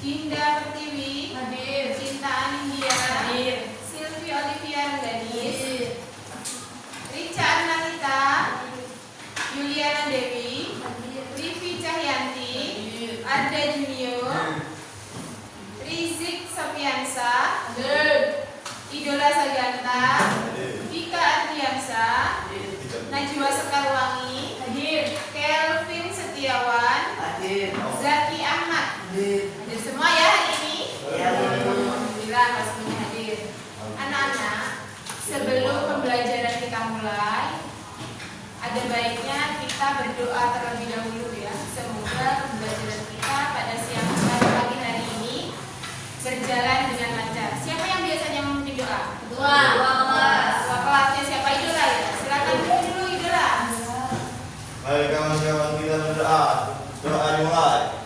Dinda Pertiwi, Hadir. Cinta Anindya, Hadir. Silvi Olivia Ganis, Hadir. Rica Annalita, Yuliana Dewi, Hadir. Rivi Cahyanti, Hadir. Arda Junior, Rizik Sofiansa, Hadir. Idola Saganta, Dika Ardiansa, Najwa Sekarwangi, Hadir. Kelvin Setiawan, Hadir. Zaki Ahmad. Hadir. Hadir semua ya hari ini? Ya, Bu. Alhamdulillah pastinya hadir. Anak-anak, sebelum pembelajaran kita mulai, ada baiknya kita berdoa terlebih dahulu ya. Semoga pembelajaran kita pada siang pagi hari ini berjalan dengan lancar. Siapa yang biasanya memimpin doa? Ketua. Ketua kelasnya siapa? Idola ya? Silakan dulu Idola. Mari kawan-kawan kita berdoa. Doa dimulai.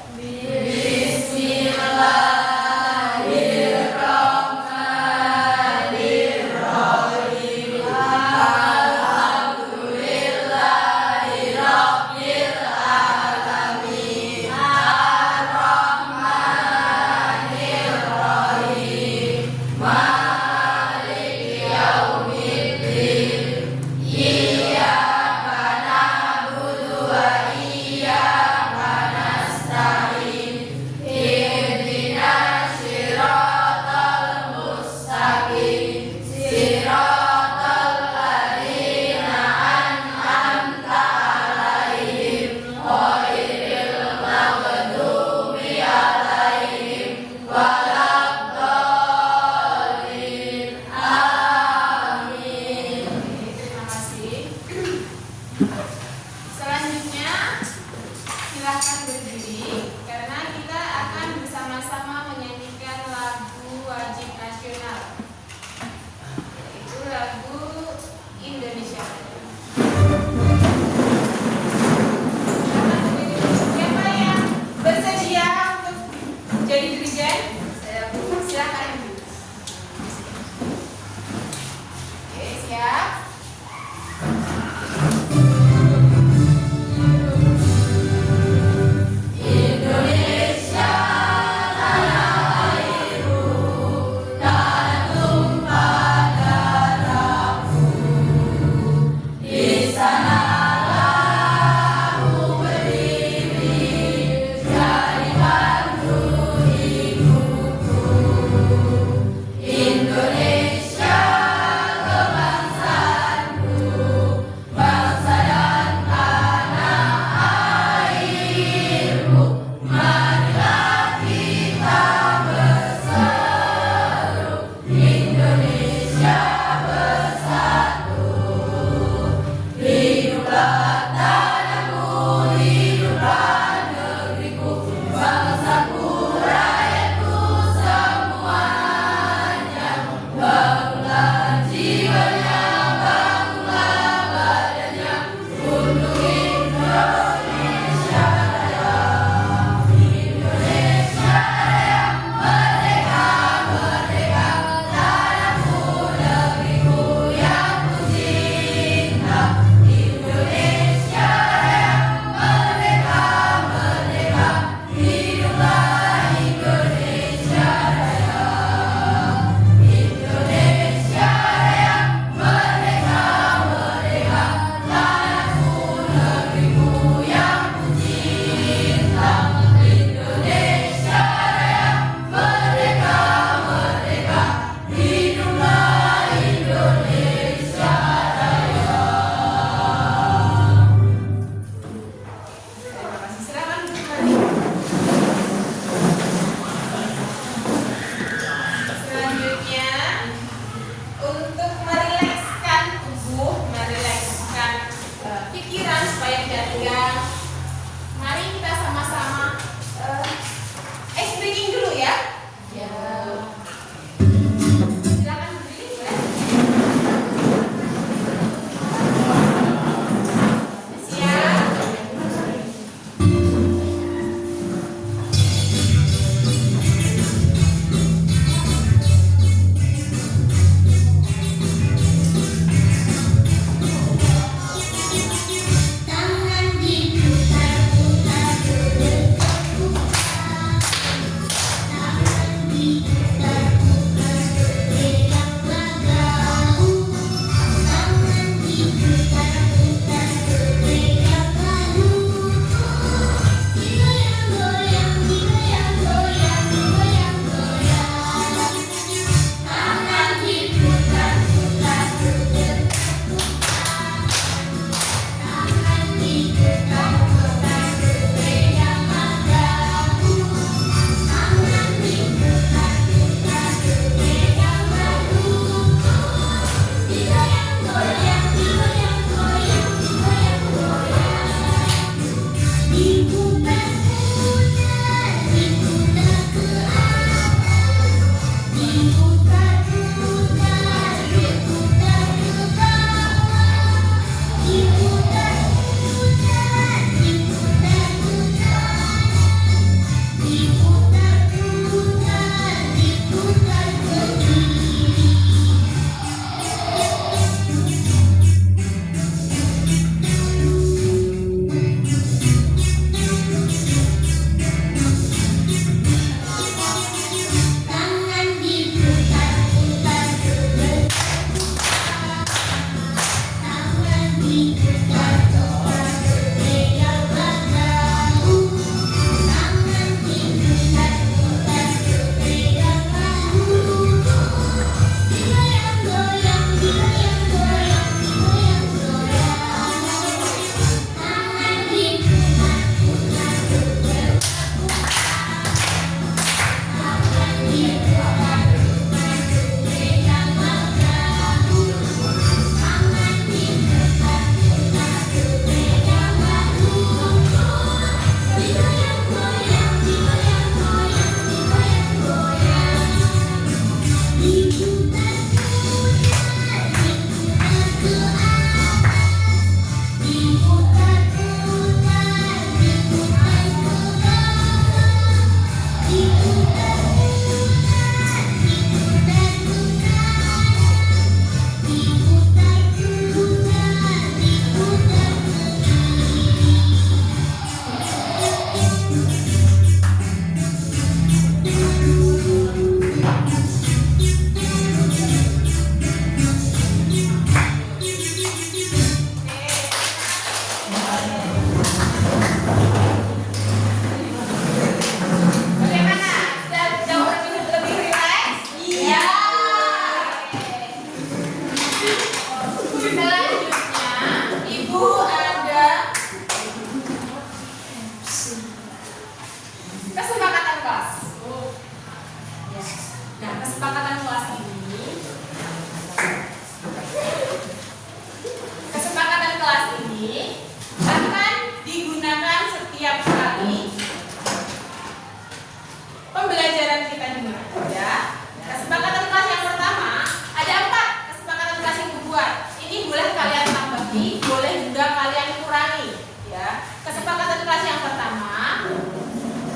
dengar ya. Kesepakatan kelas yang pertama ada 4 kesepakatan kelas yang dibuat. Ini boleh kalian tambahi, boleh juga kalian kurangi ya. Kesepakatan kelas yang pertama,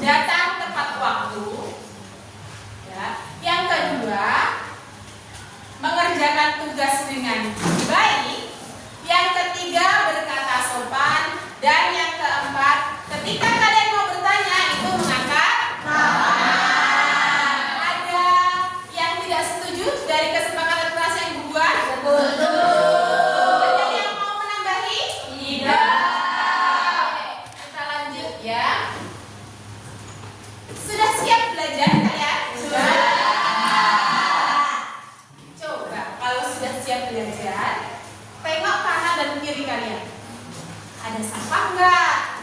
datang tepat waktu ya. Yang kedua, mengerjakan tugas dengan baik. Yang ketiga, berkata sopan. Dan yang keempat, ketika kalian mau bertanya itu mengangkat tangan. Ada yang tidak setuju dari kesepakatan kelas yang dibuat? Betul. Ada yang mau menambahi? Tidak. Kita lanjut ya. Sudah siap belajar kalian? Sudah. Coba kalau sudah siap belajar, tengok kanan dan kiri kalian. Ada sampah enggak?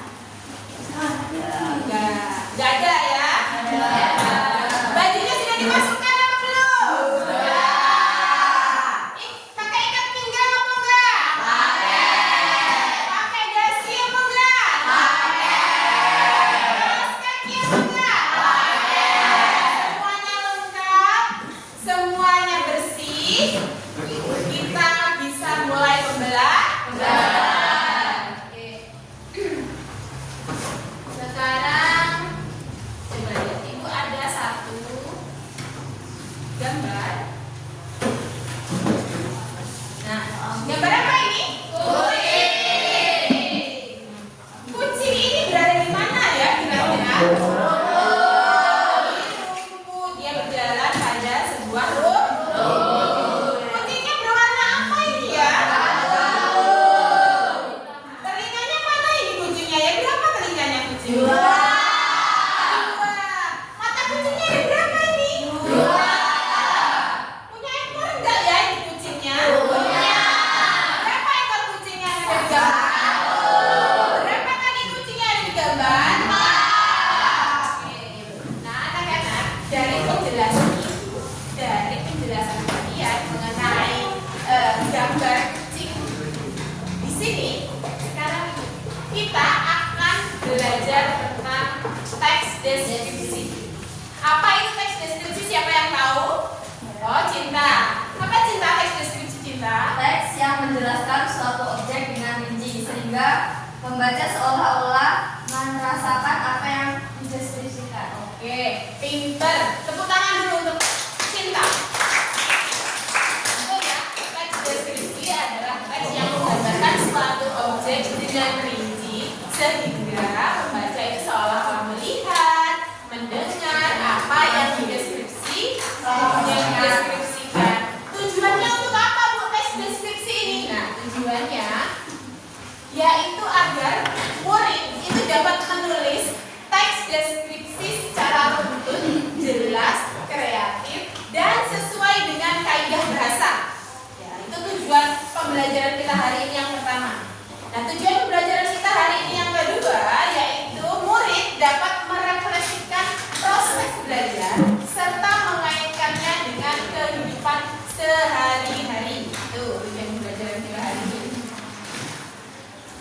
Enggak ada ya? Ada. Bajunya sudah dimasukkan apa belum? Sudah. Pakai ikat pinggang apa enggak? Pakai dasi apa enggak? Kaos kaki apa enggak? Semuanya lengkap, semuanya bersih. Kita bisa mulai pembelajaran. Sekarang coba lihat, Ibu ada satu gambar. Nah, gambar apa ini? Kucing. Kucing ini berada di mana ya kira-kira? Di rumput. Dia berjalan pada sebuah rumput. Kucingnya berwarna apa ini ya? Telinganya mana ini kucingnya ya? Berapa telinganya kucing? Dua. Mata kucingnya ada berapa ini? Dua. Punya ekor enggak ya ini kucingnya? Punya. Berapa ekor kucingnya yang ada di gambar? Berapa kaki kucingnya ada di gambar? Oke. Nah, anak-anak, dari penjelasan kalian mengenai gambar kucing di sini, sekarang kita akan belajar tentang teks deskripsi. Apa itu teks deskripsi? Siapa yang tahu? Oh, Cinta. Apa Cinta teks deskripsi Cinta? Teks yang menjelaskan suatu objek dengan rinci sehingga pembaca seolah-olah merasakan apa yang dideskripsikan. Oke, pinter. Tepuk tangan dulu untuk Cinta. Betul ya, teks deskripsi adalah teks yang menggambarkan suatu objek dengan rinci sehingga pembaca itu seolah-olah melihat, mendengar apa yang dideskripsikan. Tujuannya untuk apa Bu teks deskripsi ini? Nah, tujuannya yaitu agar murid itu dapat menulis teks deskripsi secara runtut, jelas, kreatif, dan sesuai dengan kaidah bahasa. Ya, itu tujuan pembelajaran kita hari ini yang pertama. Nah, tujuan pembelajaran kita hari ini yang kedua yaitu murid dapat merefleksikan proses belajar serta mengaitkannya dengan kehidupan sehari-hari. Itu tujuan pembelajaran kita hari ini.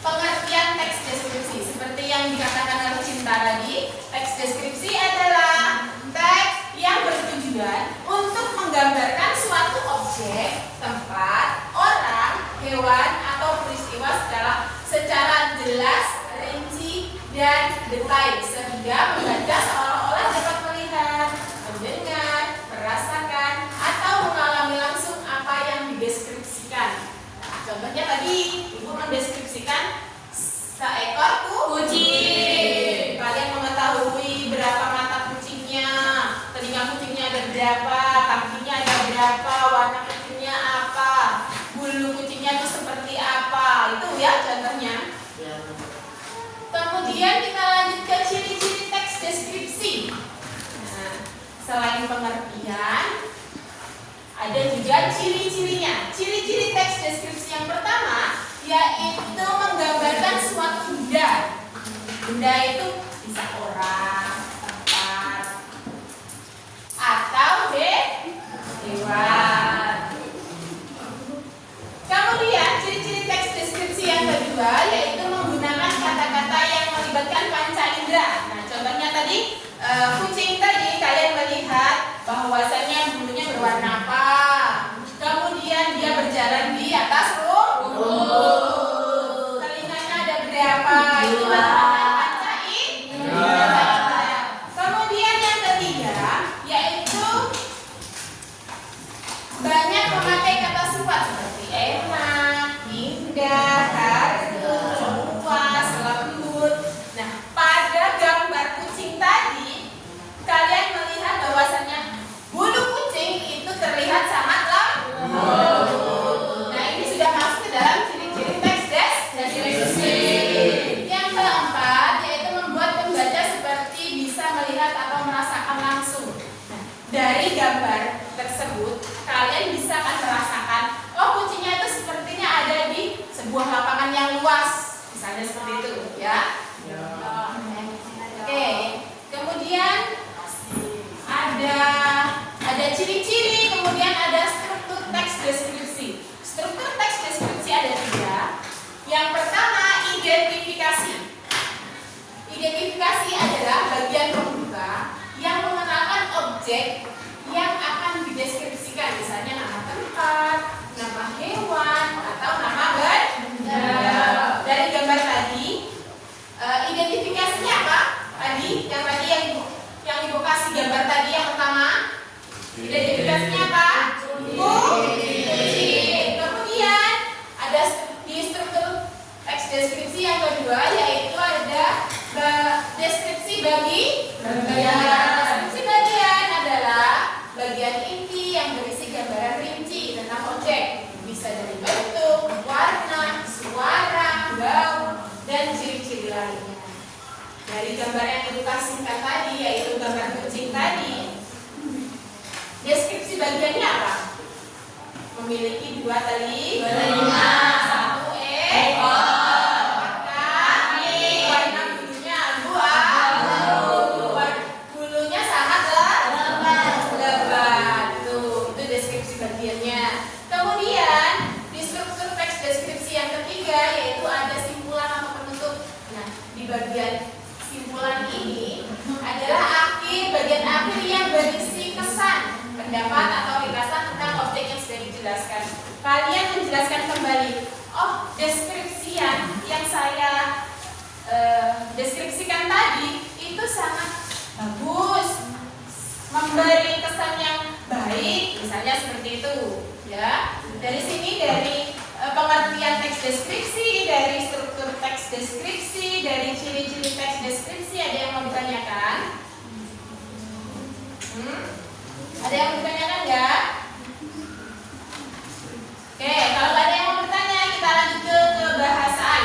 Pengertian teks deskripsi seperti yang dikatakan oleh Cinta tadi, teks deskripsi adalah teks yang bertujuan untuk menggambarkan suatu objek, tempat, orang, hewan, atau peristiwa secara jelas, rinci, dan detail sehingga pembaca seolah-olah dapat melihat, mendengar, merasakan, atau mengalami langsung apa yang dideskripsikan. Nah, contohnya tadi Ibu mendeskripsikan seekor kucing. Kalian mengetahui berapa mata kucingnya, telinga kucingnya ada berapa, kakinya ada berapa, warna kucingnya apa, bulu kucingnya itu seperti apa. Itu ya contohnya. Kemudian kita lanjut ke ciri-ciri teks deskripsi. Nah, selain pengertian, ada juga ciri-cirinya. Ciri-ciri teks deskripsi yang pertama yaitu menggambarkan suatu benda. Benda itu bisa orang, tempat, atau hewan. Kemudian ciri-ciri teks deskripsi yang kedua yaitu menggunakan kata-kata yang melibatkan panca indera. Nah, contohnya tadi kucing tadi kalian melihat enak, indah, harum, luas, lembut. Nah, pada gambar kucing tadi, kalian melihat bahwasannya bulu kucing itu terlihat sangat lembut. Nah, ini sudah masuk ke dalam ciri-ciri teks deskripsi. Yang keempat yaitu membuat pembaca seperti bisa melihat atau merasakan langsung. Nah, dari gambar tersebut kalian bisa akan merasakan, oh kucingnya itu sepertinya ada di sebuah lapangan yang luas, misalnya seperti itu, ya. Oke, kemudian ada ciri-ciri, kemudian ada struktur teks deskripsi. Struktur teks deskripsi ada 3. Yang pertama, identifikasi. Identifikasi adalah bagian pembuka yang mengenalkan objek yang akan dideskripsikan, misalnya nama tempat, nama hewan, atau nama benda. Dari gambar tadi, identifikasinya apa? Tadi yang ibu kasih gambar tadi yang pertama, identifikasinya apa? Kucing. Kemudian ada di struktur teks deskripsi yang kedua, yaitu ada deskripsi bagi bagian. Deskripsi bagian adalah bagian inti yang berisi gambaran rinci tentang objek, bisa dari bentuk, warna, suara, bau, dan ciri-ciri lainnya. Dari gambar yang ibu kasihkan tadi, yaitu gambar kucing tadi, deskripsi bagiannya apa? Memiliki 2 telinga, 1 ekor, kaki, warna bulunya abu-abu, bulunya sangat lebat. Itu deskripsi bagiannya. Kemudian di struktur teks deskripsi yang ketiga yaitu ada simpulan atau penutup. Nah, di bagian simpulan ini adalah bagian akhir yang berisi kesan, pendapat atau ringkasan tentang objek yang sudah dijelaskan. Kalian menjelaskan kembali, oh deskripsian yang saya deskripsikan tadi itu sangat bagus, memberi kesan yang baik, misalnya seperti itu, ya. Dari sini dari pengertian teks deskripsi, dari struktur teks deskripsi, dari ciri-ciri teks deskripsi, ada yang mau ditanyakan? Ada yang mau ditanyakan nggak? Oke, kalau nggak ada yang mau bertanya, kita lanjut ke kebahasaan.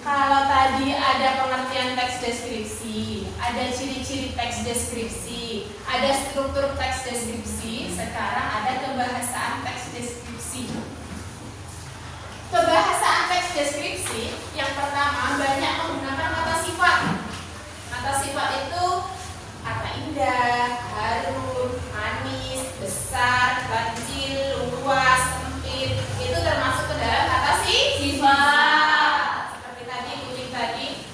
Kalau tadi ada pengertian teks deskripsi, ada ciri-ciri teks deskripsi, ada struktur teks deskripsi, sekarang ada kebahasaan teks deskripsi. Kebahasaan teks deskripsi yang pertama banyak menggunakan kata sifat. Kata sifat itu kata indah, harum, manis, besar, kecil, luas, sempit. Itu termasuk ke dalam kata sifat. Seperti tadi kucing tadi,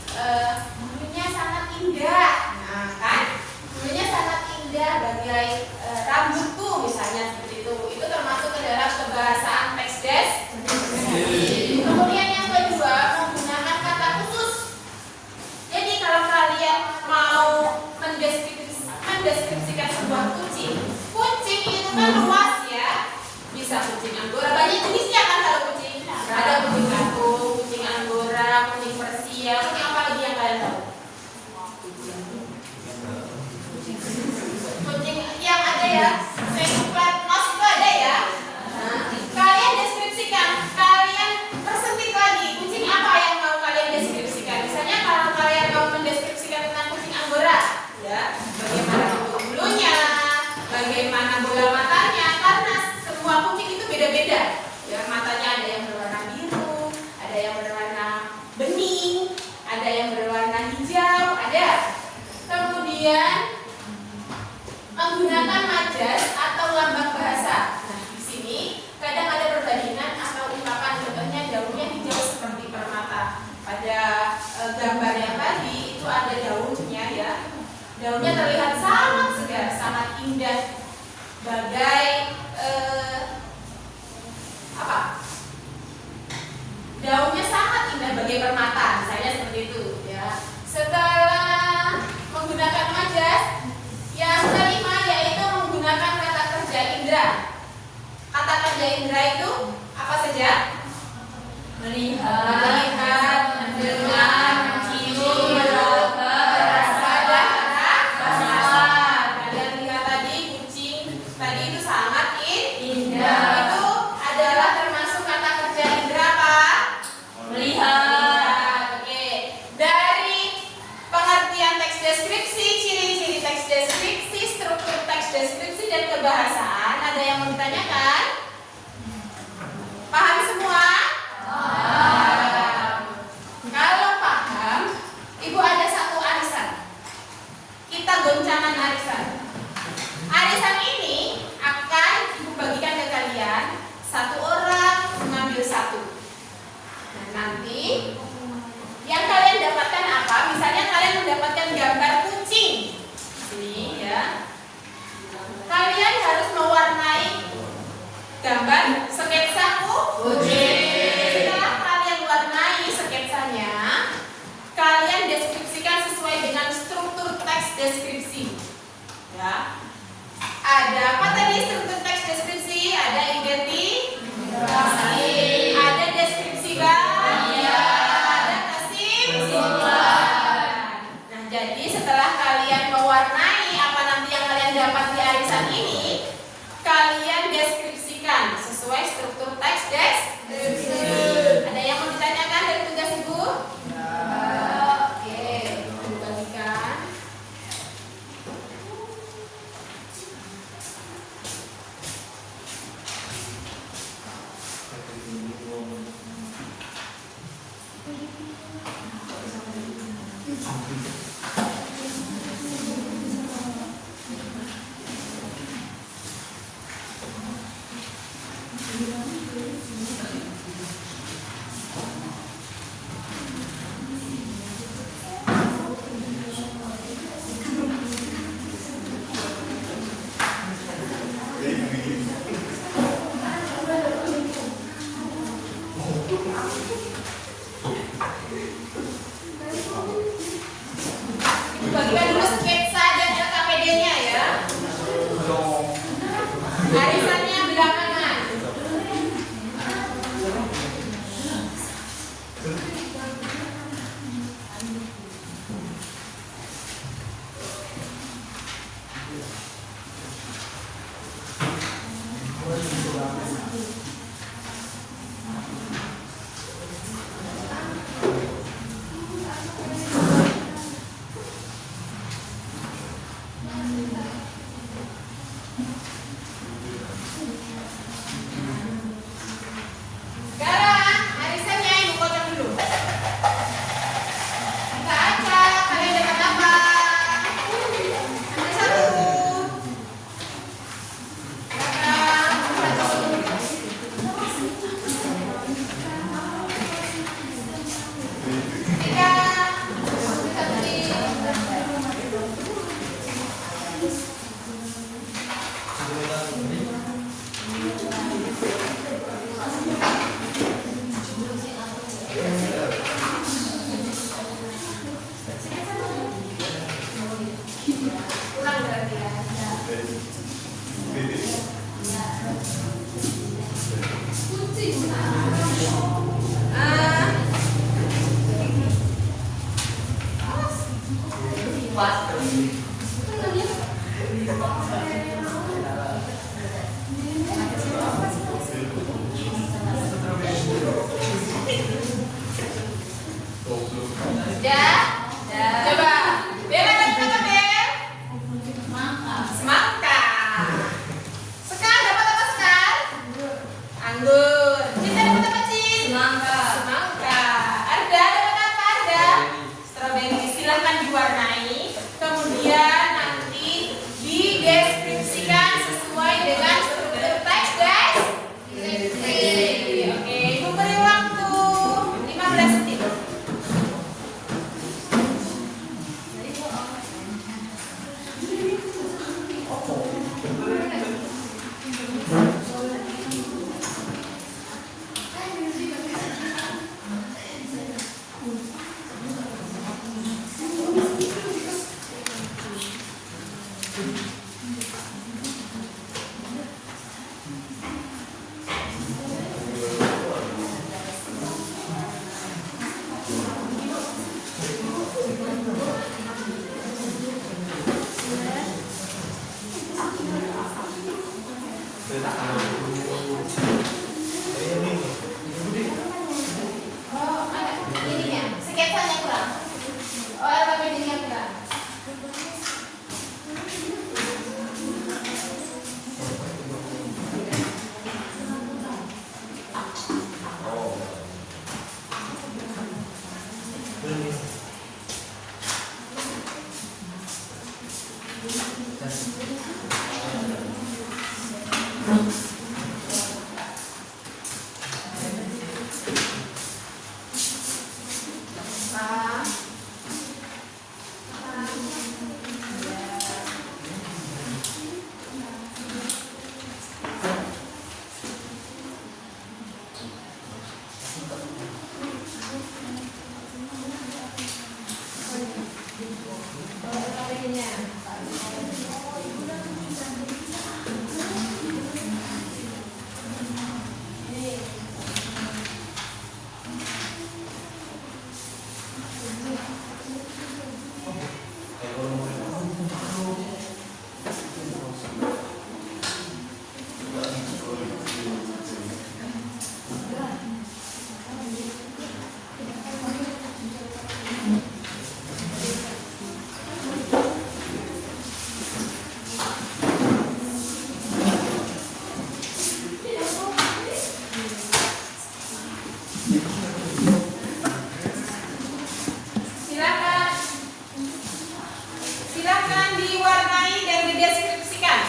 bulunya sangat indah. Nah kan, bulunya sangat indah bagai rambutku misalnya seperti itu. Itu termasuk ke dalam kebahasaan teks deskripsi. Kemudian yang kedua menggunakan kata khusus. Jadi kalau kalian mau mendeskripsikan sebuah kucing itu kan luas ya. Bisa kucing anggora, banyak jenisnya kan kalau kucing. Ada kucing kampung, kucing anggora, kucing persia, kucing apa lagi yang kalian tahu? Kucing yang ada ya, flat nose itu ada ya. Nah, kalian deskripsikan, kalian persempit lagi kucing apa yang mau kalian deskripsikan. Misalnya kalau kalian mau mendeskripsikan tentang kucing anggora, ya, bagaimana bentuk bulunya, bagaimana bola matanya, karena semua kucing itu beda-beda. Ya, matanya ada yang berwarna biru, ada yang berwarna bening, ada yang berwarna hijau, ada. Kemudian menggunakan majas atau lambang bahasa. Nah, di sini kadang ada perbandingan atau ungkapan, contohnya daunnya hijau seperti permata. Pada gambar yang tadi itu ada daunnya ya. Daunnya terlihat sangat segar, sangat indah, bagai daunnya sangat indah bagai permata, misalnya seperti itu ya. Setelah menggunakan majas, yang kelima yaitu menggunakan kata kerja indra. Kata kerja indra itu saja? Melihat, mendengar, mencium, meraba, merasa, dan rasa. Kalian lihat tadi kucing tadi itu sangat indah. Itu adalah termasuk kata kerja indera apa? Melihat. Oke. Dari pengertian teks deskripsi, ciri-ciri teks deskripsi, struktur teks deskripsi dan kebahasaan, ada yang mau ditanyakan? Paham semua? Kalau paham, Ibu ada satu arisan. Kita goncangan arisan. Arisan ini akan Ibu bagikan ke kalian. Satu orang mengambil satu. Nah, nanti yang kalian dapatkan apa? Misalnya kalian mendapatkan gambar kucing. Sini ya. Kalian harus mewarnai gambar sketsa kucing. Setelah kalian warnai sketsanya, kalian deskripsikan sesuai dengan struktur teks deskripsi. Ya. Ada apa tadi struktur teks deskripsi? Ada identifikasi, ada deskripsi ada kesimpulan. Nah, jadi setelah kalian mewarnai apa nanti yang kalian dapat di arisan ini, kalian deskripsikan sesuai struktur teks deskripsi. Ada yang mau ditanyakan dari tugas Ibu? Oke, Ibu bagikan. Bagikan dulu sketsa dan LKPD-nya ya. Arisannya belakangan. Sekarang arisannya Ibu kocok dulu. Kita acak, kalian dapat apa? Ambil satu. Tiga. Ulang berarti ya. Sudah? Coba. Bella dapat apa, Bel? Semangka. Sekar dapat apa, Sekar? Anggur. Cinta dapat apa, Cin? Semangka. Arda dapat apa, Arda? Strawberry. Silahkan diwarnai. Kemudian nanti dideskripsikan sesuai dengan struktur teks deskripsi. Oke, Ibu beri waktu 15 detik. Silakan diwarnai dan dideskripsikan.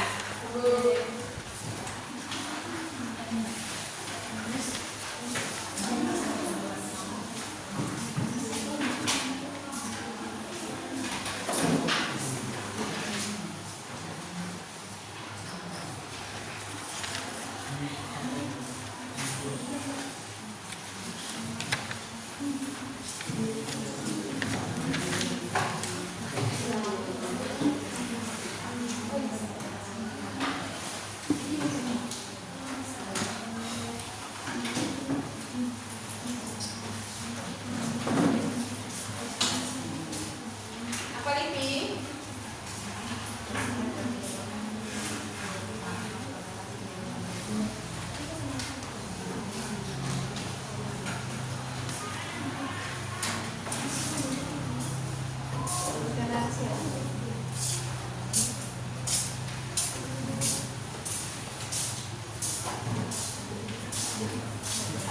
Apa Livi?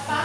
Apa?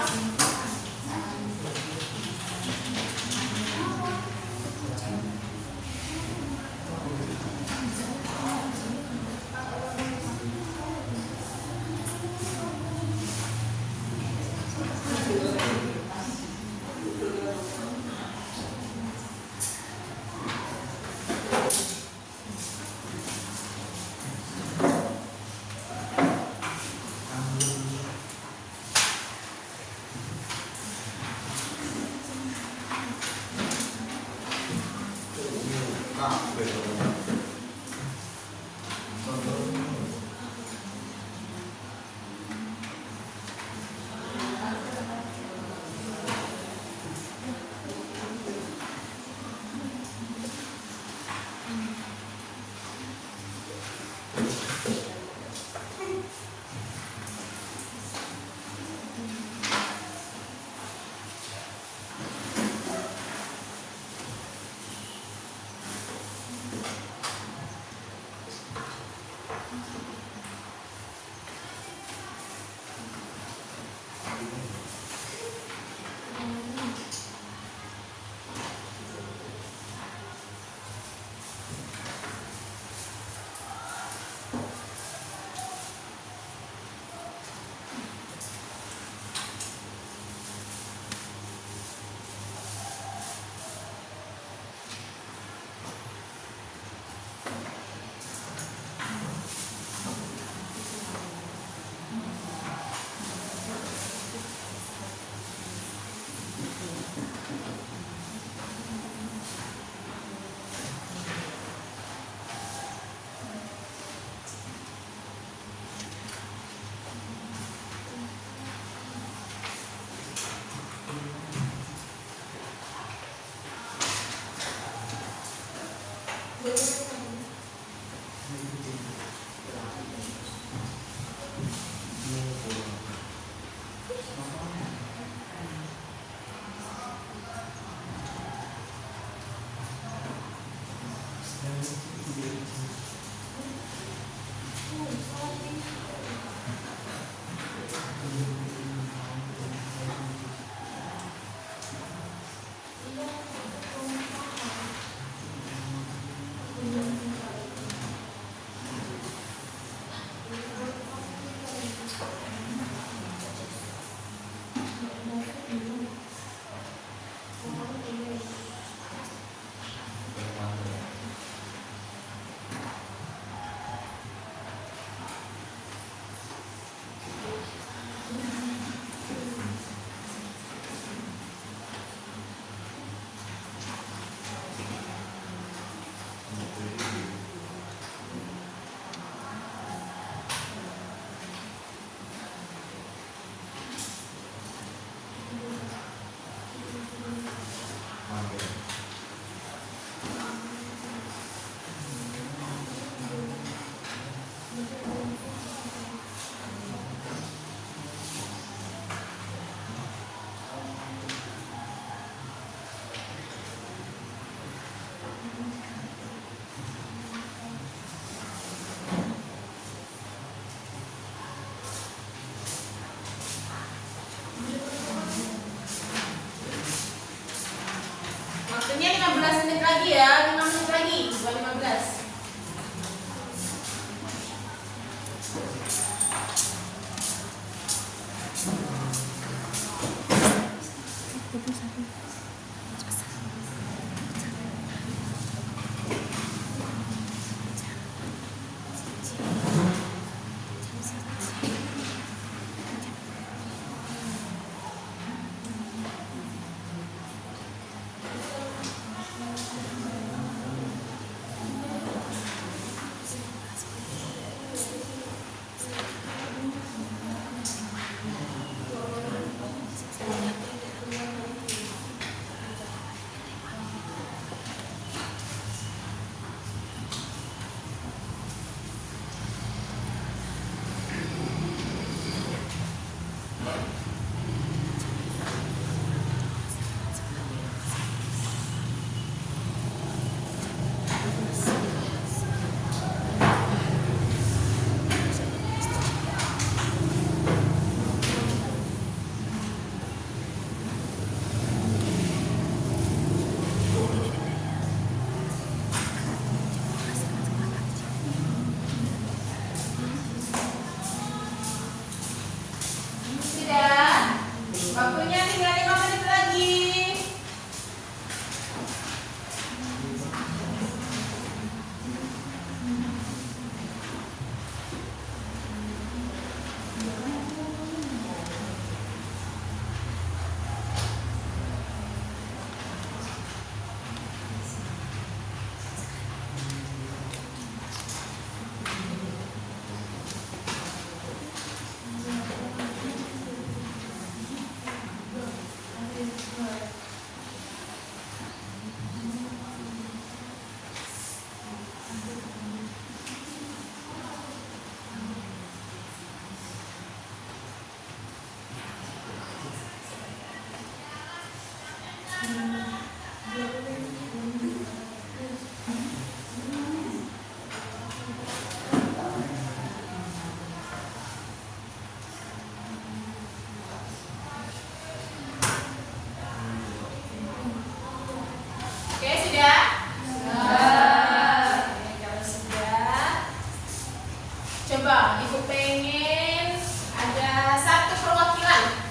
Coba, Ibu pengen ada satu perwakilan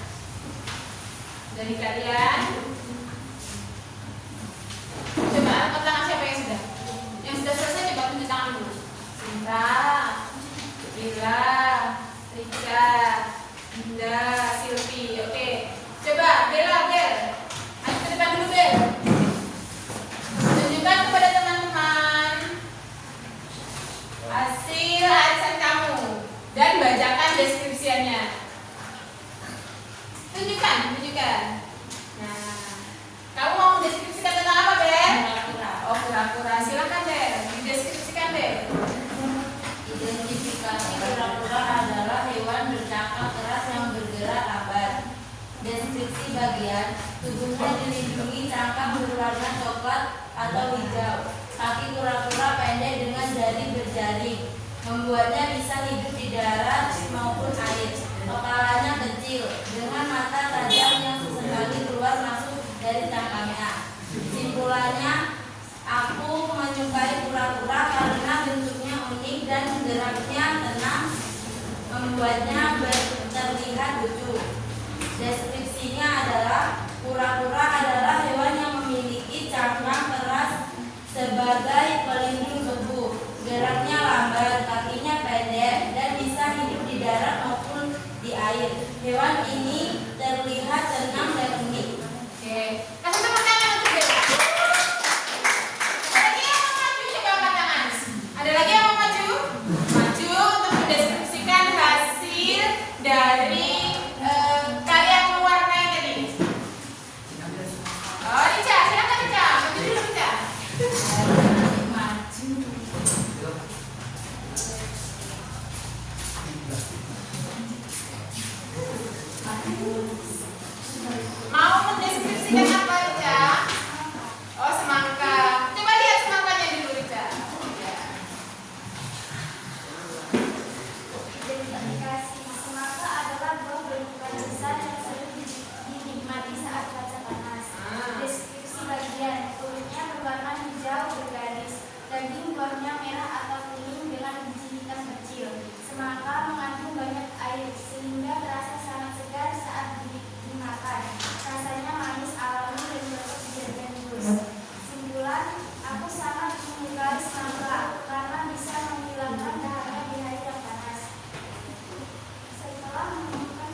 dari kalian. Coba angkat tangan siapa yang sudah? Yang sudah selesai coba tunjuk tangan dulu. Sinta, Bila, Rika, Dinda, Silvi. Oke. Coba Bella, Bel. Ayo ke depan dulu, Bel. Tunjukkan kepada teman-teman hasil arisan kamu dan bacakan deskripsiannya. Tunjukkan. Nah, kamu mau mendeskripsikan tentang apa, Bel? Kura-kura. Oh, kura-kura. Silakan, Bel. Dideskripsikan, Bel. Identifikasi kura-kura adalah hewan bercakap keras yang bergerak lambat. Deskripsi bagian tubuhnya dilindungi cangkang berwarna coklat atau hijau. Kaki kura-kura pendek dengan jari berjaring, membuatnya bisa hidup di darat maupun air. Kepalanya kecil dengan mata tajam yang sesekali keluar masuk dari cangkangnya. Simpulannya, aku menyukai kura-kura karena bentuknya unik dan geraknya tenang, membuatnya terlihat lucu. Deskripsinya adalah kura-kura adalah hewan yang memiliki cangkang keras sebagai pelindung tubuh. Geraknya lambat, kakinya pendek, dan bisa hidup di darat maupun di air. Hewan ini terlihat tenang dan unik. Oke. Kasih tepuk tangan untuk Bella. Ada lagi yang mau maju? Coba angkat tangan. Ada lagi yang mau maju? Maju untuk mendeskripsikan hasil dari karya mewarnai tadi. Oh, Rica, silakan Rica. Maju dulu Rica. Maju. Mau mendeskripsikan apa, Rica? Oh, semangka. Coba lihat semangkanya dulu, Rica. Ya. Identifikasi semangka adalah buah berukuran besar yang sering dinikmati saat cuaca panas. Deskripsi bagian kulitnya berwarna hijau bergaris, daging buahnya merah atau kuning dengan biji hitam kecil. Semangka mengandung banyak air sehingga terasa sangat segar saat dimakan. Rasanya manis alami dan cocok dijadikan jus. Simpulan, aku sangat menyukai semangka karena bisa menghilangkan dahaga di hari yang panas. Setelah menemukan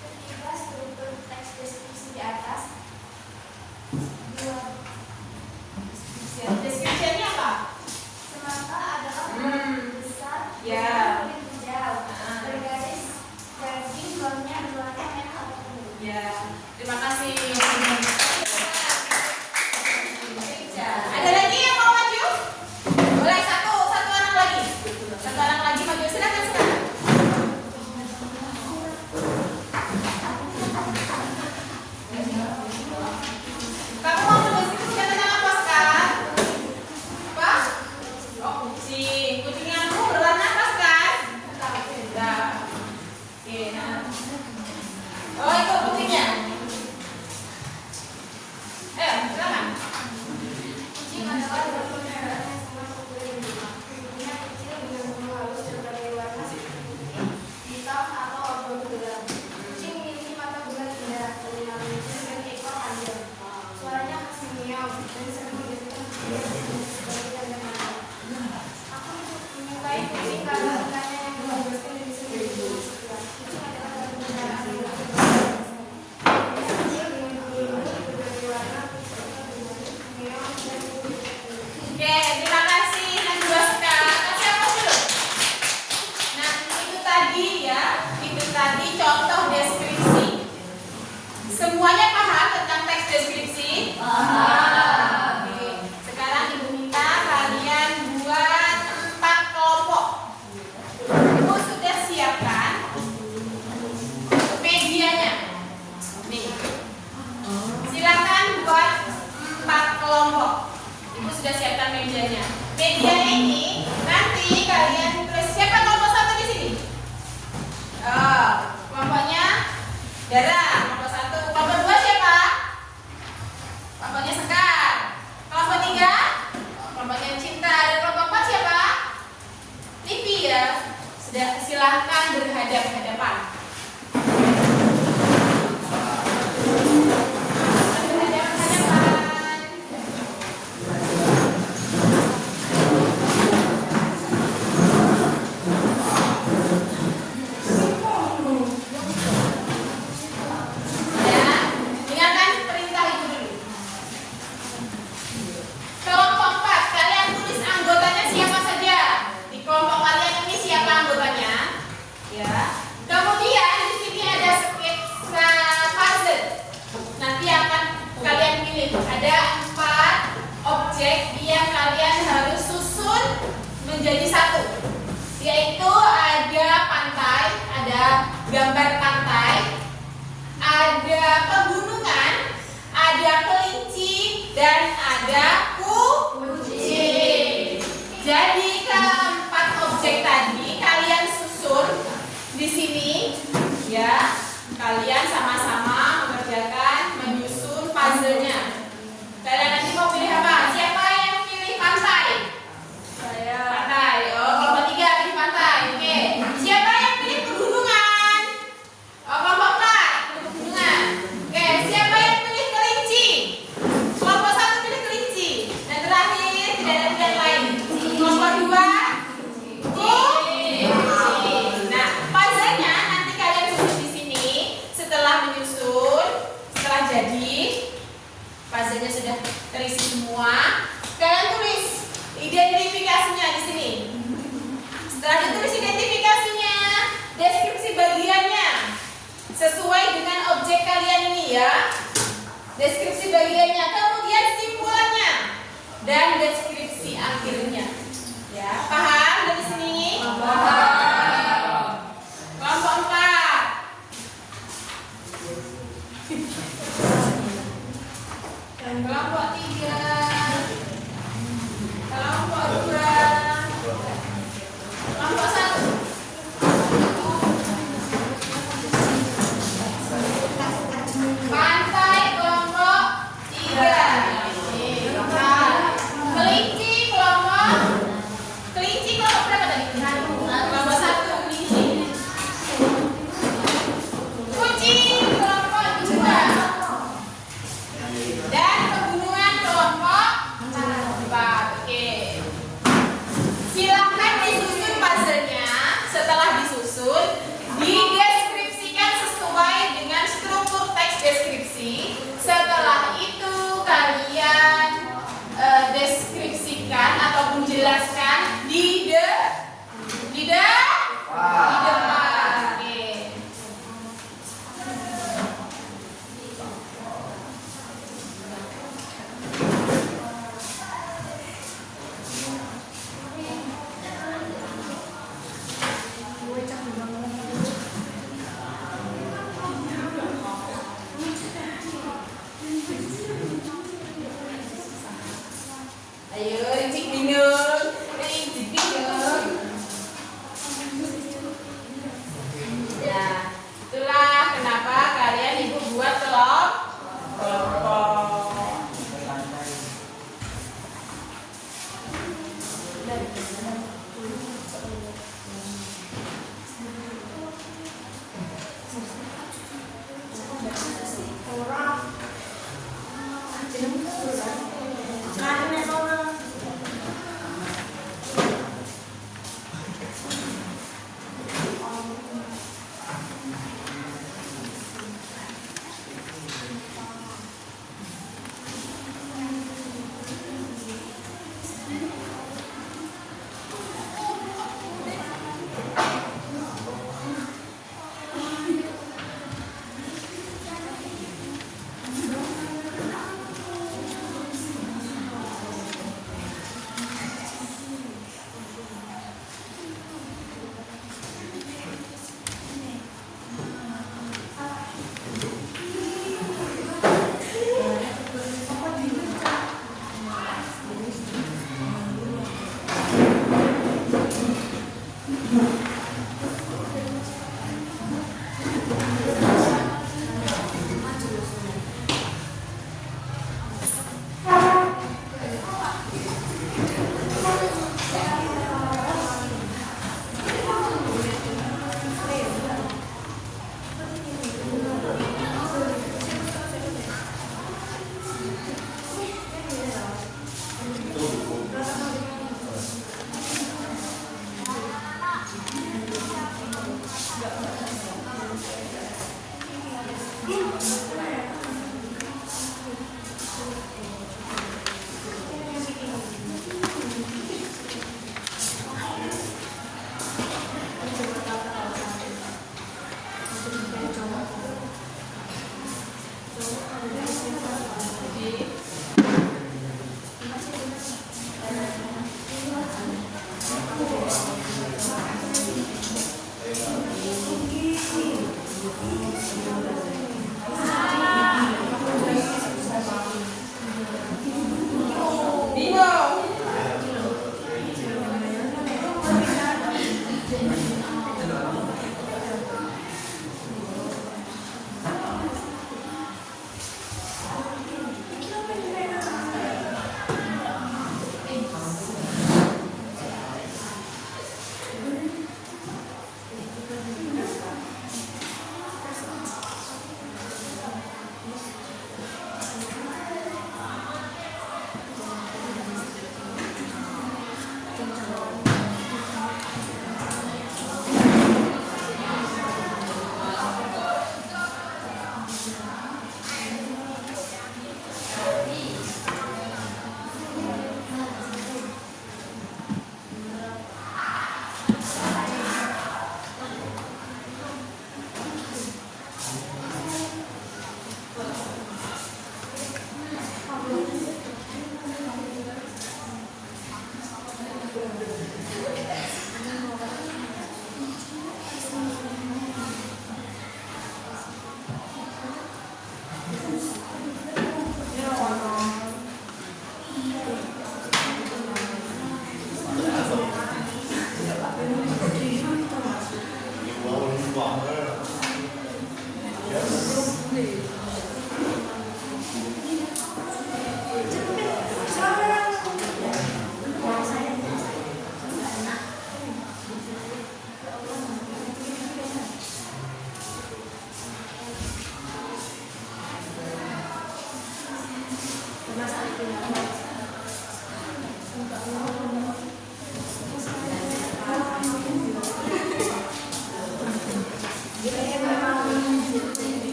ketiga struktur teks deskripsi di atas, Deskripsiannya apa? semangka adalah besar Ya. kulit hijau, bergaris, daging buahnya berwarna merah atau kuning. Ya. Terima kasih. Rica. Ada lagi yang mau maju? Boleh satu anak lagi. Satu anak lagi maju. Silakan. Kamu mau mendeskripsikan tentang apa sekarang? Apa? Oh, kucing. Kucingnya kamu berwarna apa sekarang? Hitam. Oke. Oh, itu kucingnya. Ayo, silakan. Kucing adalah hewan peliharaan yang sangat populer di rumah. Tubuhnya kecil dengan bulu halus berbagai warna seperti putih, hitam, atau abu-abu gelap. Kucing memiliki mata bulat indah, telinga luncur, dan ekor panjang. Suaranya khas mengeong dan sering dijadikan sebagai tanda mata. Aku menyukai kucing karena ikannya yang membebaskan dan bisa menjadi teman setia. Kucing adalah hewan peliharaan yang dapat berbahasa. Tubuhnya kecil dengan bulu berbagai warna, mengeong, dan kulit. Oke, terima kasih. Yang dua sekarang. Kasih apa dulu? Nah, itu tadi ya. Itu tadi contoh deskripsi. Semuanya paham tentang teks deskripsi? Oke. Sekarang Ibu minta kalian buat 4 kelompok. Silahkan berhadap-hadapan. Kelompok 4, kalian tulis anggotanya siapa saja. Di kelompok kalian ini siapa anggotanya? Ya. Kemudian di sini ada sketsa puzzle. Nanti akan kalian pilih. Ada 4 objek yang kalian harus susun menjadi satu. Yaitu ada pantai, ada gambar pantai, ada pegunungan, ada kelinci, dan ada kucing. Jadi keempat objek tadi kalian susun di sini, ya. Kalian sama-sama mengerjakan menyusun puzzle-nya. Kalian nanti mau pilih apa? Siapa yang pilih pantai? Saya. Pantai. Oh, kelompok 3 pilih pantai. Oke. Siapa yang pilih pegunungan? Oh, kelompok 4 pegunungan. Oke. Siapa yang pilih kelinci? Kelompok 1 pilih kelinci. Dan terakhir tidak ada pilihan lain. Kelompok 2 kucing. Nah, puzzle-nya nanti kalian susun di sini. Setelah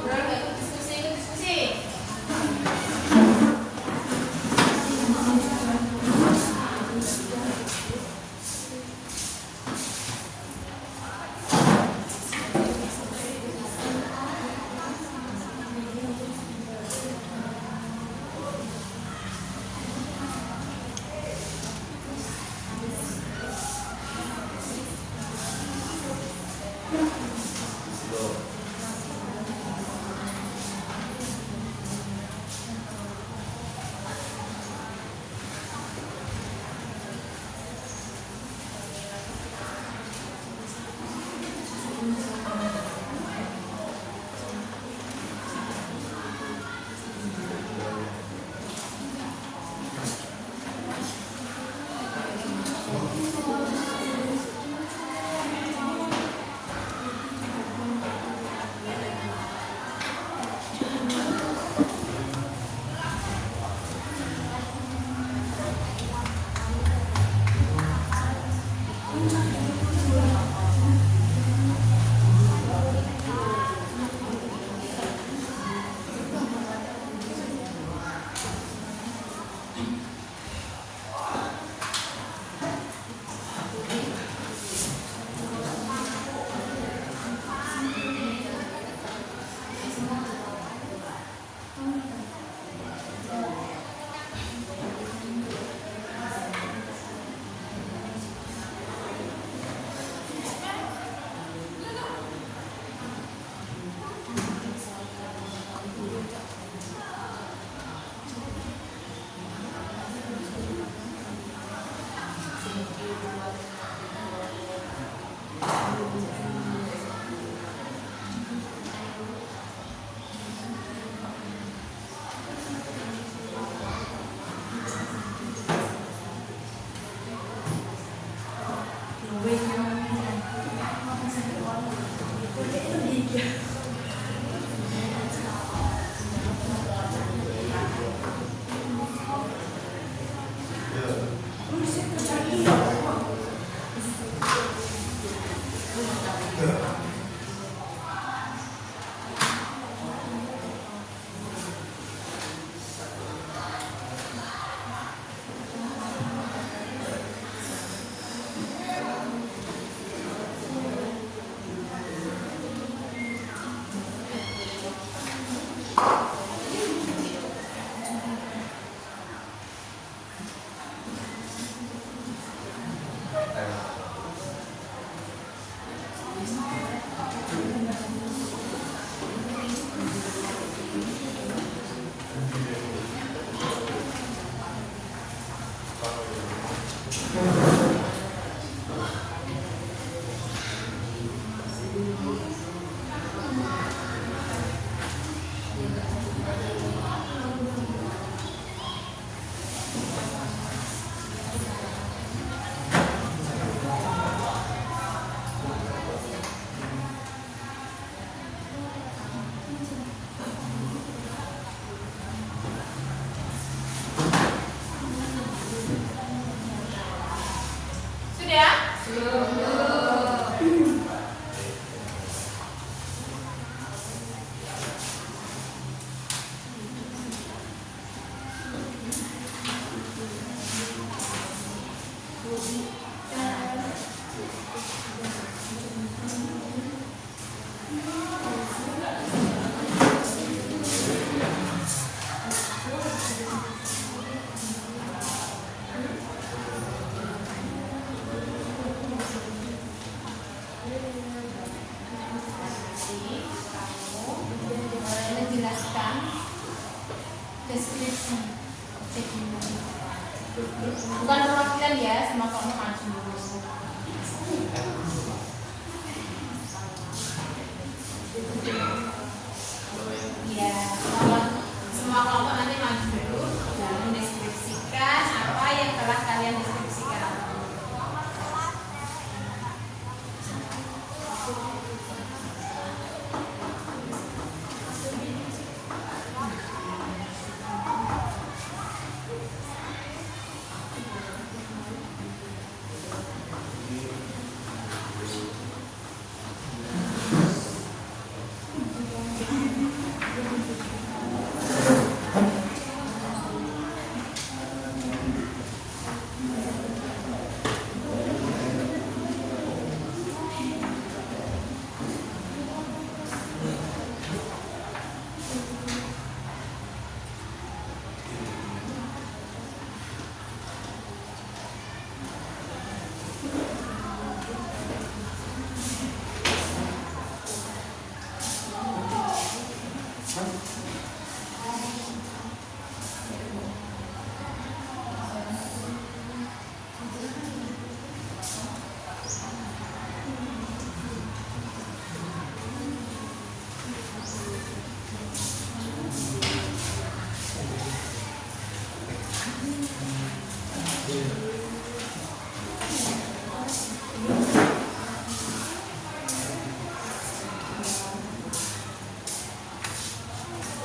ngobrol, nggak ikut diskusi, ikut diskusi. Deskripsi. Bukan perwakilan ya, sama kamu langsung dulu. Ya, semua kelompok nanti maju dulu dan mendeskripsikan apa yang telah kalian deskripsikan.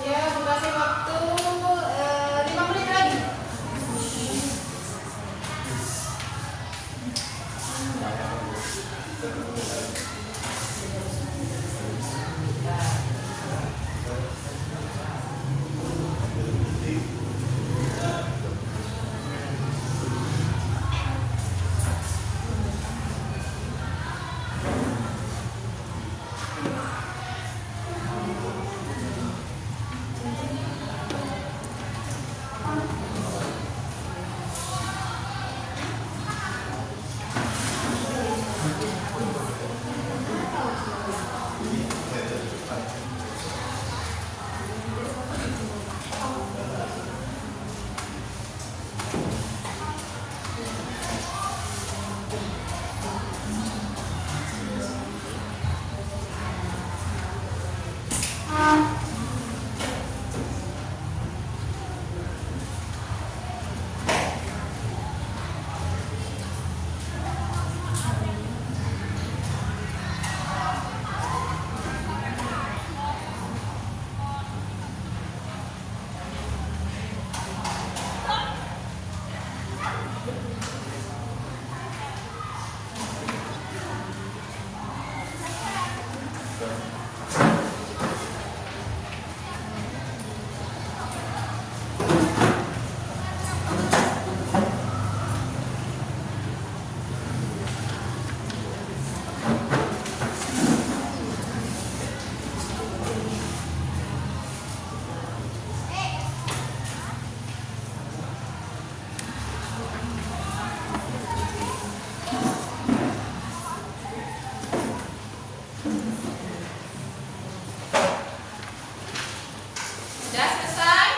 Ya, aku kasih waktu 5 menit lagi. Sudah selesai?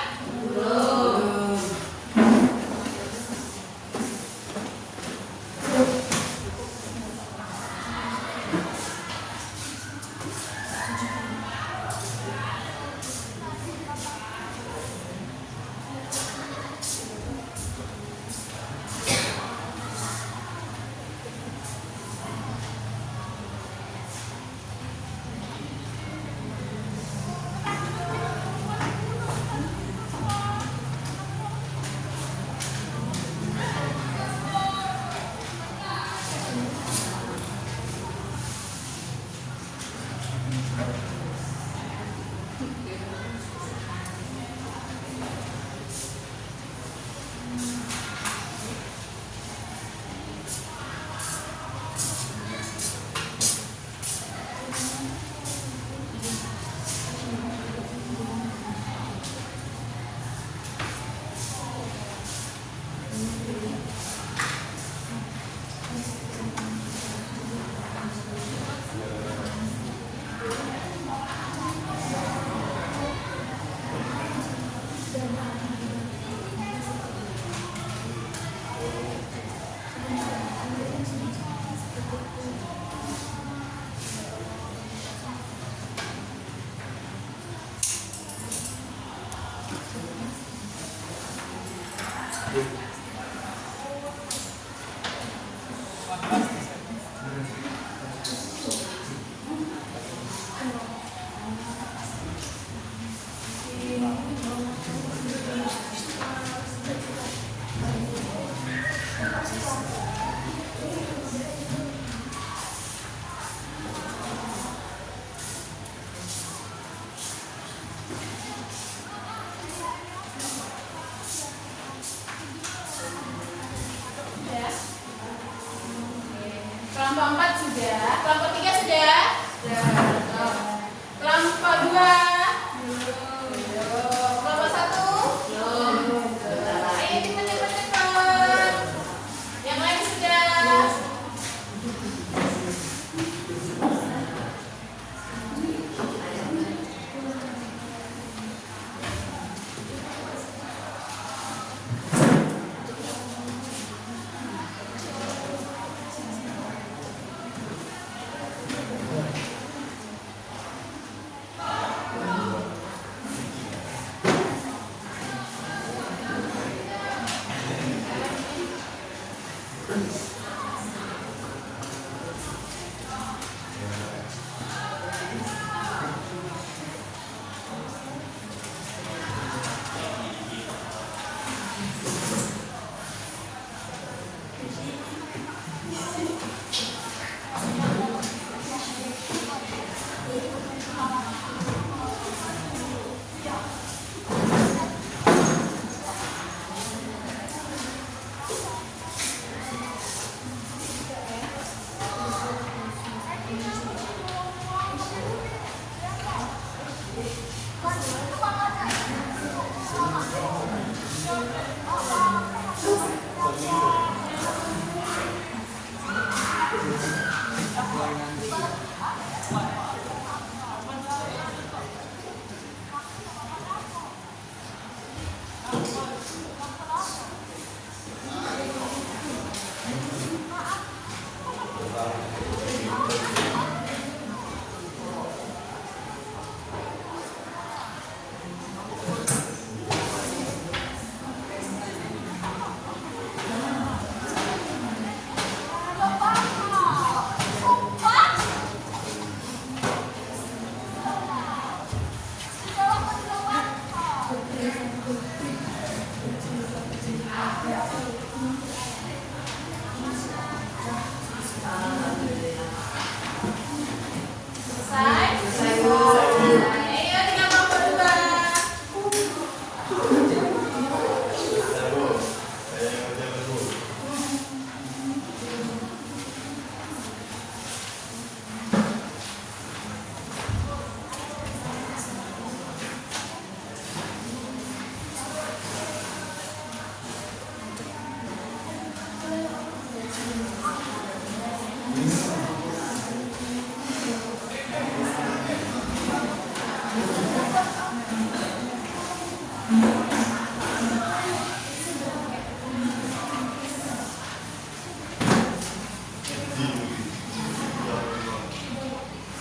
Kelompok 4 sudah, kelompok 3 sudah? Sudah. Kelompok 2? Belum. Kelompok 1? Belum. Ayo cepat. Yang lain sudah?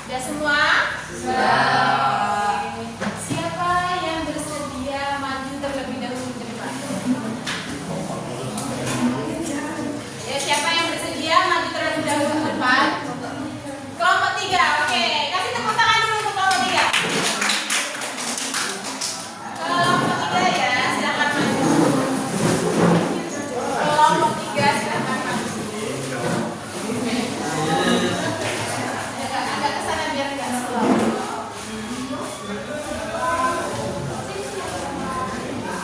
Sudah semua? Siapa yang bersedia maju terlebih dahulu ke depan? Ya, siapa yang bersedia maju terlebih dahulu ke depan? Kelompok 3, oke. Kasih tepuk tangan dulu untuk kelompok 3. Kelompok 3 ya, silakan maju. Kelompok 3 silakan maju. Agak kesana biar nggak slow.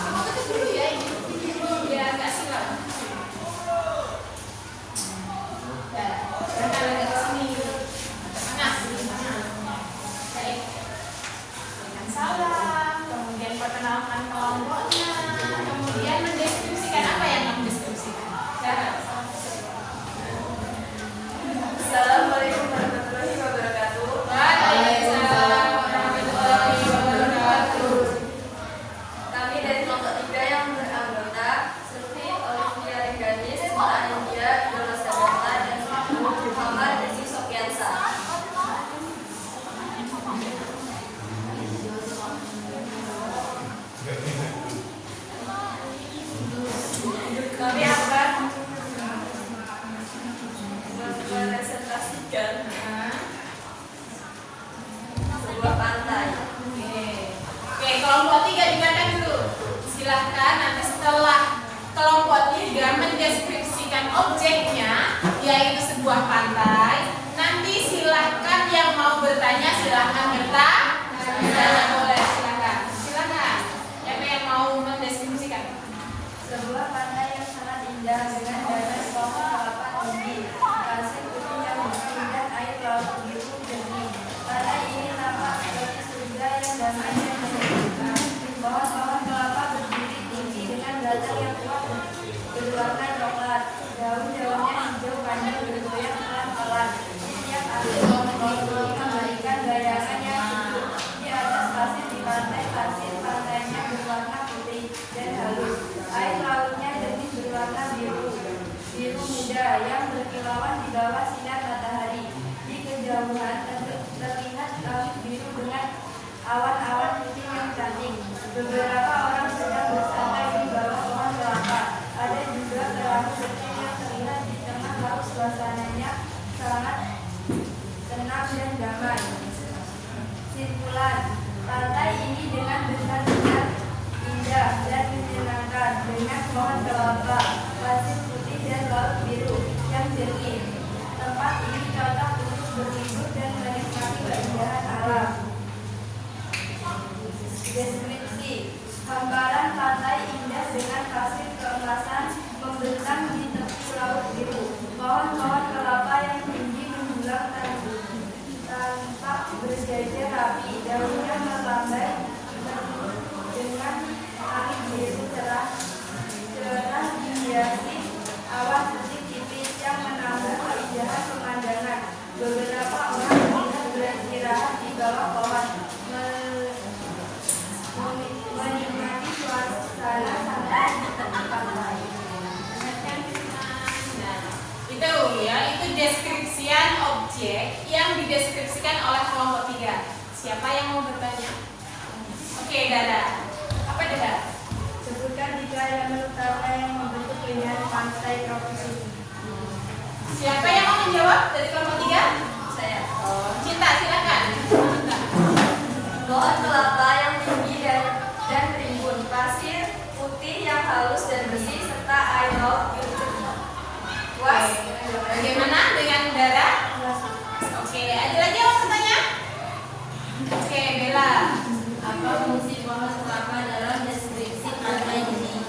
Kamu tutup dulu ya ini, biar nggak slow. Ya, jangan agak kesini. Tengah. Baik. Berikan salam, kemudian perkenalkan kelompoknya, kemudian mendeskripsikan apa yang kamu deskripsikan. Silakan. Assalamualaikum warahmatullahi wabarakatuh. Waalaikumsalam warahmatullahi wabarakatuh. Kami dari kelompok 3 yang beranggota Sylvi Olivia Reganis, Anindya Dolosadana, dan Muhammad Rizky Sofiansa. Kami akan merepresentasikan sebuah pantai. Oke, kelompok 3 dengarkan dulu. Silahkan nanti setelah kelompok 3 mendeskripsikan objeknya, yaitu sebuah pantai, nanti silahkan yang mau bertanya silahkan bertanya boleh, silahkan. Silahkan. Siapa yang mau mendeskripsikan? Sebuah pantai yang sangat indah dengan danau pohon kelapa tinggi, pasir putih yang bersih dan air laut biru jernih. Pantai ini nampak seperti surga yang damai dan menyenangkan. Pohon-pohon kelapa berdiri tinggi dengan batang yang kuat berwarna coklat. Daun-daunnya hijau panjang bergoyang pelan-pelan. Setiap angin memberikan bayangan yang sejuk. Di atas pasir di pantai, pasir pantainya berwarna putih dan halus. Air lautnya jernih berwarna biru muda yang berkilauan di bawah sinar matahari. Di kejauhan terlihat langit biru dengan awan-awan putih yang cantik. Beberapa orang sedang bersantai di bawah pohon kelapa. Ada juga perahu kecil yang terlihat di tengah laut. Suasananya sangat tenang dan damai. Simpulan, pantai ini dengan benar-benar indah dan menyenangkan dengan pohon kelapa, pasir putih dan laut biru yang jernih. Tempat ini cocok untuk berlibur dan menikmati keindahan alam. Deskripsi: hamparan pantai indah dengan pasir keemasan membentang di tepi laut biru. Pohon-pohon kelapa yang tinggi menjulang tampak berjajar rapi, daunnya Siapa yang mau bertanya? Oke, Dara. Apa Dara? Sebutkan 3 elemen utama yang membentuk keindahan pantai tropis ini. Siapa yang mau menjawab dari kelompok 3? Saya. Cinta, silakan. Cinta. Pohon kelapa yang tinggi dan rimbun, pasir putih yang halus dan bersih, serta air laut yang jernih. Puas? Bagaimana dengan Dara? Oke, ada lagi yang mau bertanya? Oke, Bella. Apa fungsi pohon kelapa dalam deskripsi pantai ini?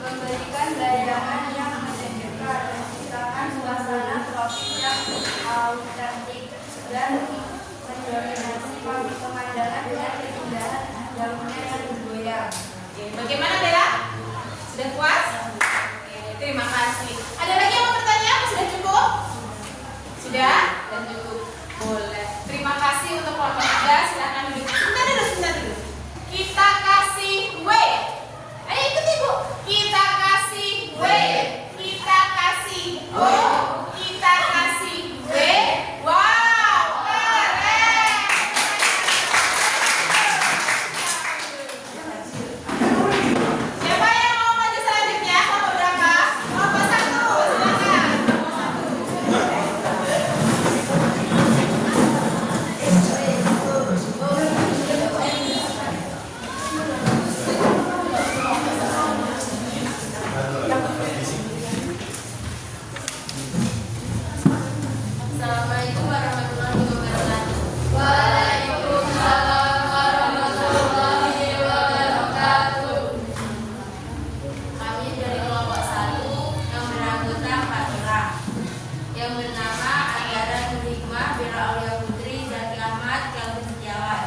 Memberikan bayangan yang menyenangkan dan menciptakan suasana tropis yang autentik dan mendominasi pemandangan dengan keindahan daunnya yang bergoyang. Oke, bagaimana Bella? Sudah puas? Oke, terima kasih. Ada lagi yang mau bertanya? Apa sudah cukup? Sudah? Dan cukup. Boleh. Terima kasih untuk kelompok 3. Silakan duduk. Sebentar dulu. Kita kasih W. Ayo ikut Ibu. Kita kasih W. Kita kasih O. Kita kasih W. Wow, keren. Siapa yang mau maju selanjutnya? Kelompok berapa? Kelompok 1. Silakan. Assalamualaikum warahmatullahi wabarakatuh. Waalaikumsalam warahmatullahi wabarakatuh. Kami dari kelompok 1 yang beranggota 4 orang yang bernama Andara Nur Hikmah, Bella Aulia Putri, Zaki Ahmad, Kelvin Setiawan.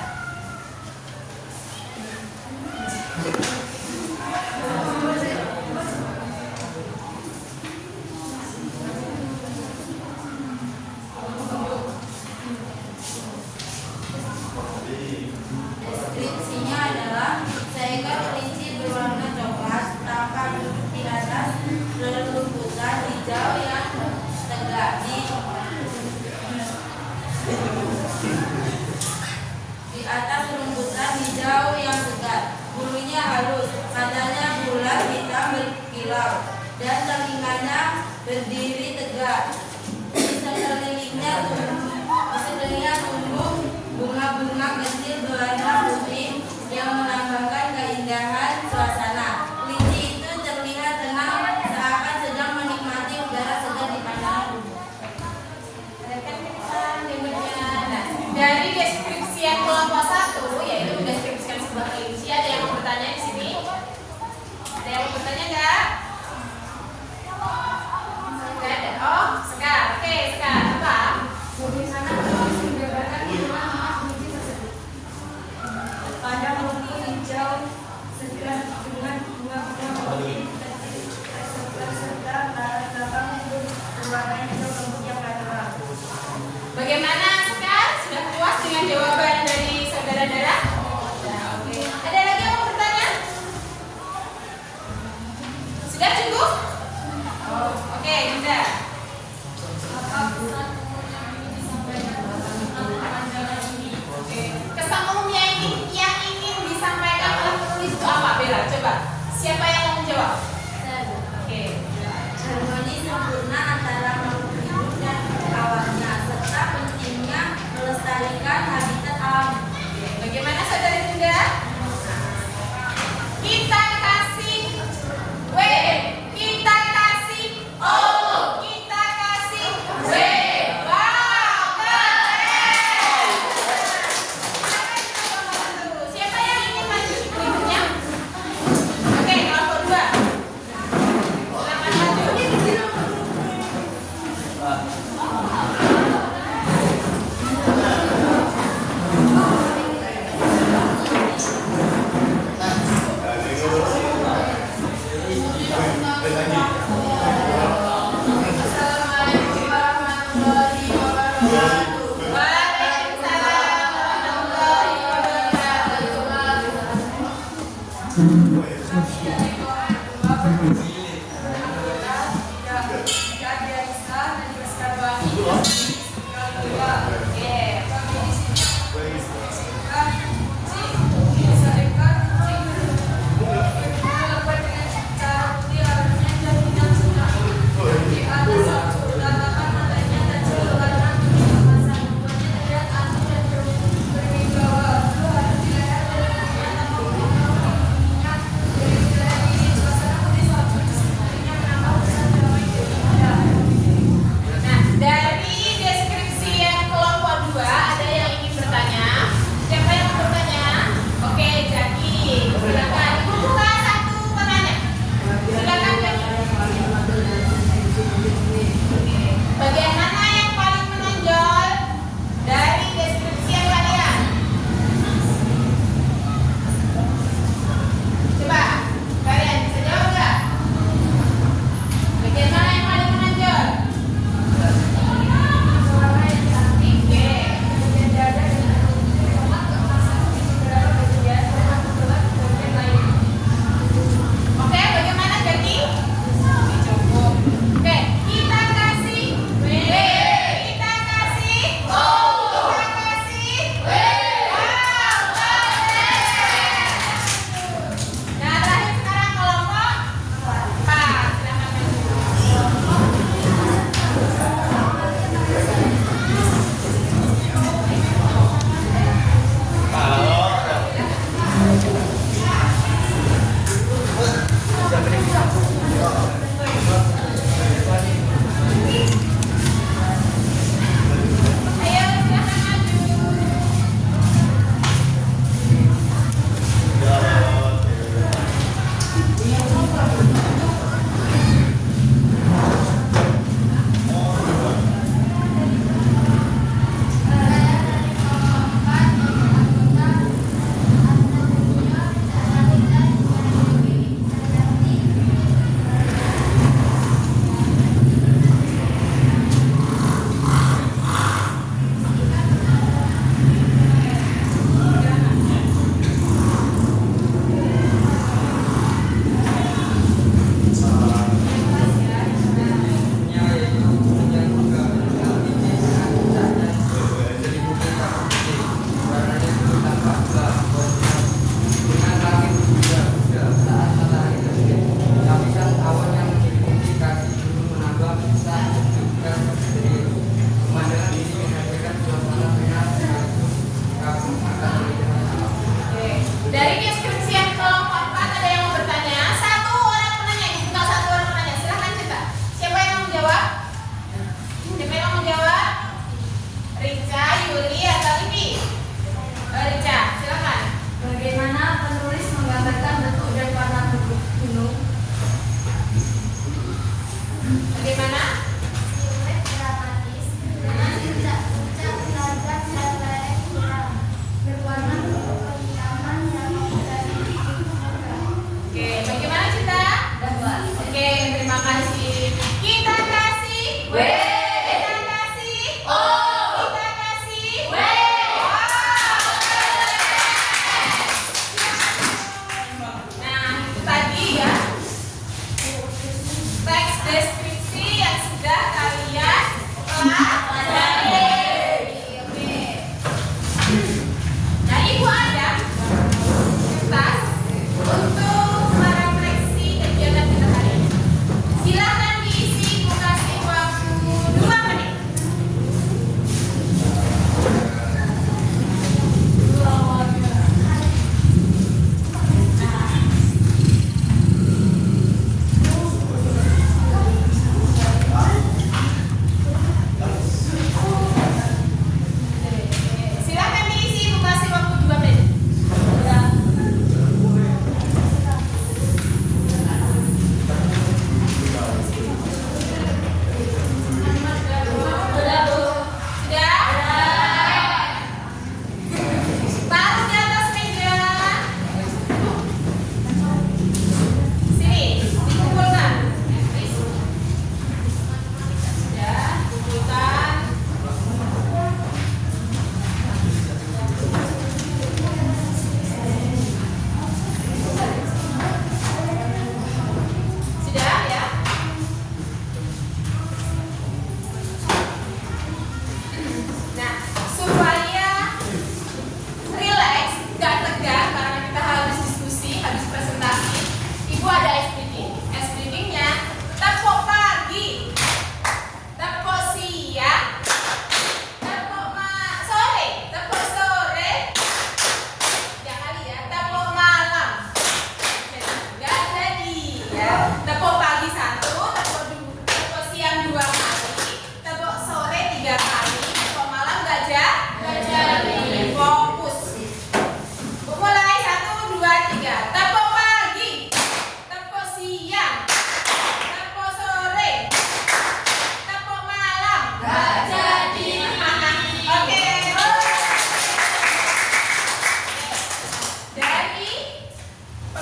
Deskripsinya adalah seekor kelinci berwarna coklat tampak duduk di atas rerumputan hijau yang tegak di atas rumputan hijau yang segar. Bulunya halus, matanya bulat hitam berkilau, dan telinganya berdiri tegak. Di sekelilingnya tumbuh bunga-bunga kecil berwarna putih yang melambangkan keindahan suasana. Kelinci itu terlihat tenang, seakan sedang menikmati udara segar di pandangan. Nah, dari deskripsi yang kelompok 1, yaitu mendeskripsikan sebuah kelinci, ada yang mau bertanya di sini? Ada yang mau bertanya nggak? Nggak ada. Oh, Sekar. Oke, Sekar. Apa? Bagaimana terus menggambarkan gimana kelinci tersebut? Pada bumi hijau segar dengan bunga-bunga putih serta latar belakang itu berwarna hijau lembut yang natural. Bagaimana Sekar? Sudah puas dengan jawaban dari saudara-saudara? Sudah, oke. Ada lagi yang mau bertanya? Sudah cukup? Oh, oke, sudah. Apa pesan umum yang ingin disampaikan tentang pandangan ini? Oke. Kesan umum yang ingin disampaikan oleh penulis itu apa, Bella? Coba. Siapa yang mau menjawab? Oke. Harmoni sempurna antara makhluk hidup dan alamnya, serta pentingnya melestarikan habitat alam. Oke, bagaimana saudara Bunda? Kita kasih W, kita kasih O, kita kasih W. Wow, keren. Siapa yang ingin maju berikutnya? Oke, kelompok 2. Silakan maju. Assalamualaikum warahmatullahi wabarakatuh. Waalaikumsalam warahmatullahi wabarakatuh. Oke.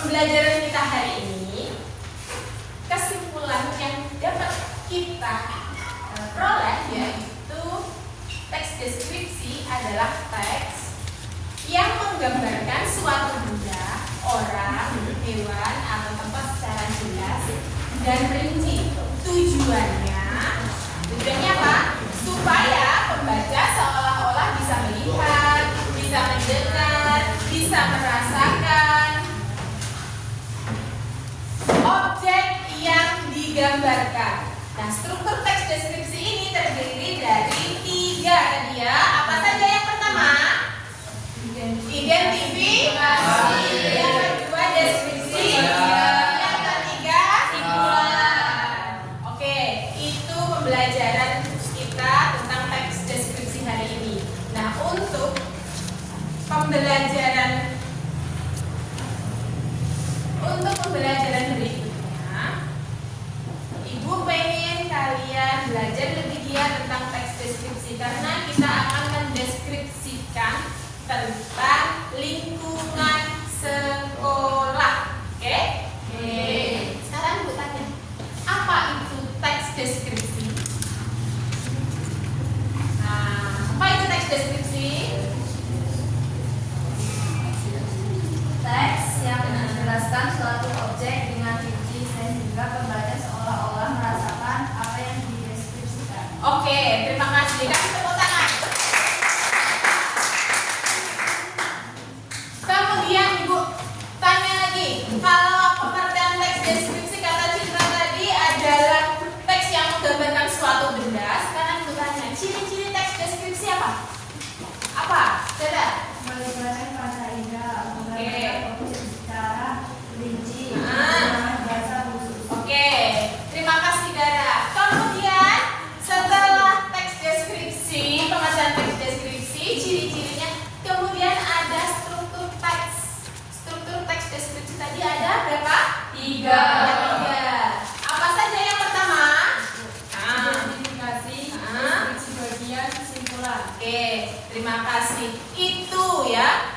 pembelajaran kita hari ini, kesimpulan yang dapat kita peroleh yaitu teks deskripsi adalah teks yang menggambarkan suatu benda, orang, hewan, atau tempat secara jelas dan rinci. Tujuannya apa? Supaya pembaca seolah-olah bisa melihat, bisa mendengar, bisa merasakan objek yang digambarkan. Nah, struktur teks deskripsi ini terdiri dari 3 tadi ya. Apa saja yang pertama? Identifikasi. Yang kedua deskripsi. Yang ketiga simpulan. Oke, itu pembelajaran kita tentang teks deskripsi hari ini. Nah, untuk pembelajaran berikutnya, Ibu pengen kalian belajar lebih giat tentang teks deskripsi karena kita akan mendeskripsikan tentang lingkungan sekolah. Oke? Sekarang Ibu tanya, apa itu teks deskripsi? Nah, apa itu teks deskripsi? Teks yang menjelaskan suatu objek dengan rinci sehingga pembaca seolah-olah merasakan apa yang dideskripsikan. Oke, terima kasih. Kasih tepuk tangan. Kemudian Ibu tanya lagi, kalau pengertian teks deskripsi kata Citra tadi adalah teks yang menggambarkan suatu benda. Sekarang Ibu tanya, ciri-ciri teks deskripsi apa? Apa? Coba. Melibatkan bahasa indah, Oke. menggambarkan objek secara rinci, Ah. menggunakan bahasa khusus. Oke, terima kasih Dara. Kemudian setelah teks deskripsi, pengertian teks deskripsi, ciri-cirinya, kemudian ada struktur teks. Struktur teks deskripsi tadi ada berapa? 3. Apa saja yang pertama? Identifikasi, deskripsi bagian, kesimpulan. Oke, terima kasih. Itu ya.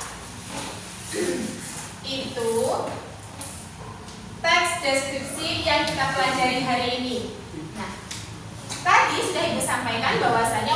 Itu teks deskripsi yang kita pelajari hari ini. Nah, tadi sudah Ibu sampaikan bahwasanya